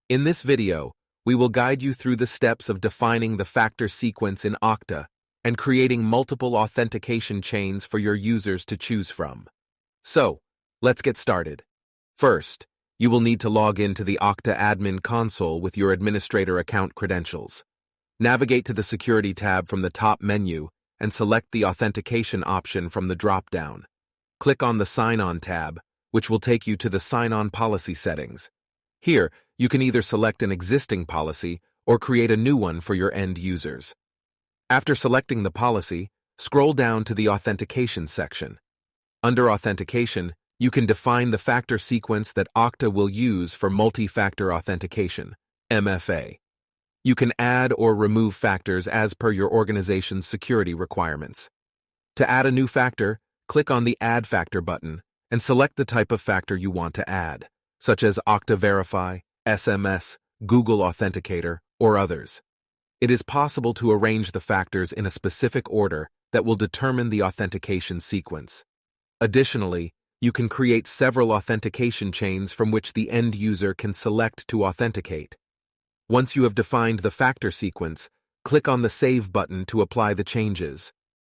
In this video, we will guide you through the steps of defining the factor sequence in Okta and creating multiple authentication chains for your users to choose from. So, let's get started. First, you will need to log into the Okta admin console with your administrator account credentials. Navigate to the Security tab from the top menu and select the Authentication option from the drop-down. Click on the Sign-On tab, which will take you to the Sign-On policy settings. Here, you can either select an existing policy or create a new one for your end users. After selecting the policy, scroll down to the Authentication section. Under Authentication, you can define the factor sequence that Okta will use for multi-factor authentication, MFA. You can add or remove factors as per your organization's security requirements. To add a new factor, click on the Add Factor button and select the type of factor you want to add, such as Okta Verify, SMS, Google Authenticator, or others. It is possible to arrange the factors in a specific order that will determine the authentication sequence. Additionally, you can create several authentication chains from which the end user can select to authenticate. Once you have defined the factor sequence, click on the Save button to apply the changes.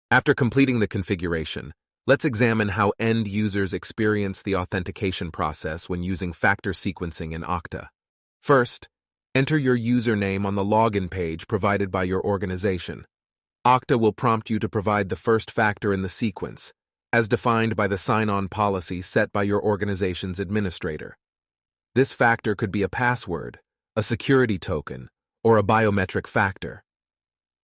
After completing the configuration, let's examine how end users experience the authentication process when using factor sequencing in Okta. First, enter your username on the login page provided by your organization. Okta will prompt you to provide the first factor in the sequence, as defined by the sign-on policy set by your organization's administrator. This factor could be a password, a security token, or a biometric factor.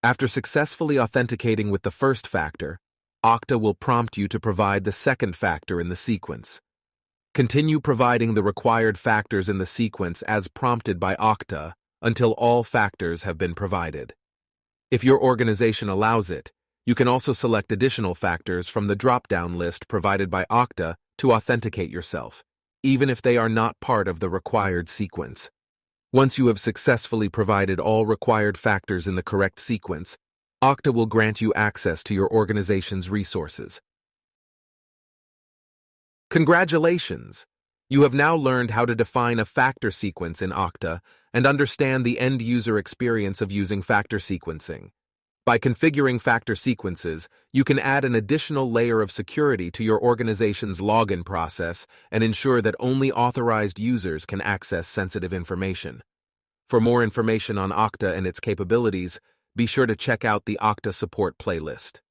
After successfully authenticating with the first factor, Okta will prompt you to provide the second factor in the sequence. Continue providing the required factors in the sequence as prompted by Okta until all factors have been provided. If your organization allows it, you can also select additional factors from the drop-down list provided by Okta to authenticate yourself, even if they are not part of the required sequence. Once you have successfully provided all required factors in the correct sequence, Okta will grant you access to your organization's resources. Congratulations! You have now learned how to define a factor sequence in Okta and understand the end-user experience of using factor sequencing. By configuring factor sequences, you can add an additional layer of security to your organization's login process and ensure that only authorized users can access sensitive information. For more information on Okta and its capabilities, be sure to check out the Okta support playlist.